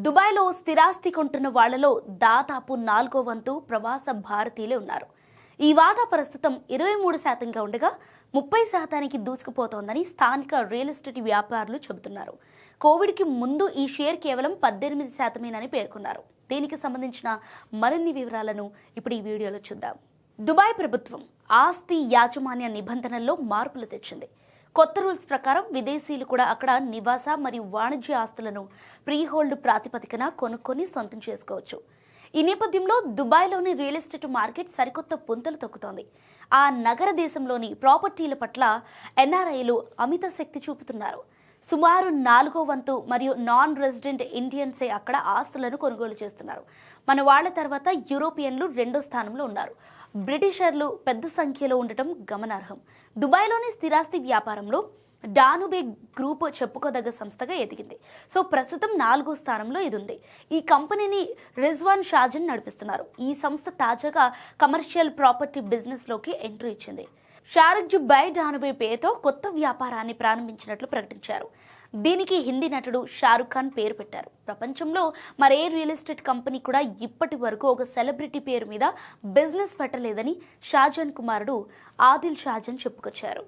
దుబాయ్లో స్థిరాస్తి కొంటున్న వాళ్లలో దాదాపు 4వ వంతు ప్రవాస భారతీయులే ఉన్నారు. ఈ వాటా ప్రస్తుతం 23% ఉండగా 30% దూసుకుపోతోందని స్థానిక రియల్ ఎస్టేట్ వ్యాపారులు చెబుతున్నారు. కోవిడ్కి ముందు ఈ షేర్ కేవలం 18%మేనని పేర్కొన్నారు. దీనికి సంబంధించిన మరిన్ని వివరాలను ఇప్పుడు ఈ వీడియోలో చూద్దాం. దుబాయ్ ప్రభుత్వం ఆస్తి యాజమాన్య నిబంధనల్లో మార్పులు తెచ్చింది. కొత్త రూల్స్ ప్రకారం విదేశీయులు కూడా అక్కడ నివాస మరియు వాణిజ్య ఆస్తులను ప్రీహోల్డ్ ప్రాతిపదికన కొనుక్కొని సొంతం చేసుకోవచ్చు. ఈ నేపథ్యంలో దుబాయ్లోని రియల్ ఎస్టేట్ మార్కెట్ సరికొత్త పుంతలు తొక్కుతోంది. ఆ నగర దేశంలోని ప్రాపర్టీల పట్ల ఎన్ఆర్ఐలు అమిత శక్తి చూపుతున్నారు. సుమారు 4వ వంతు మరియు నాన్ రెసిడెంట్ ఇండియన్సే అక్కడ ఆస్తులను కొనుగోలు చేస్తున్నారు. మన వాళ్ల తర్వాత యూరోపియన్లు 2వ స్థానంలో ఉన్నారు. బ్రిటిషర్లు పెద్ద సంఖ్యలో ఉండటం గమనార్హం. దుబాయ్లోని స్థిరాస్తి వ్యాపారంలో డానుబే గ్రూప్ చెప్పుకోదగ్గ సంస్థగా ఎదిగింది. సో ప్రస్తుతం 4వ స్థానంలో ఇది ఉంది. ఈ కంపెనీని రిజ్వాన్ షాజన్ నడిపిస్తున్నారు. ఈ సంస్థ తాజాగా కమర్షియల్ ప్రాపర్టీ బిజినెస్ లోకి ఎంట్రీ ఇచ్చింది. షారుఖ్ బై డానుబే పేరుతో కొత్త వ్యాపారాన్ని ప్రారంభించినట్లు ప్రకటించారు. దీనికి హిందీ నటుడు షారుఖ్ ఖాన్ పేరు పెట్టారు. ప్రపంచంలో మరే రియల్ ఎస్టేట్ కంపెనీ కూడా ఇప్పటి వరకు ఒక సెలబ్రిటీ పేరు మీద బిజినెస్ పెట్టలేదని షాజన్ కుమారుడు ఆదిల్ షాజన్ చెప్పుకొచ్చారు.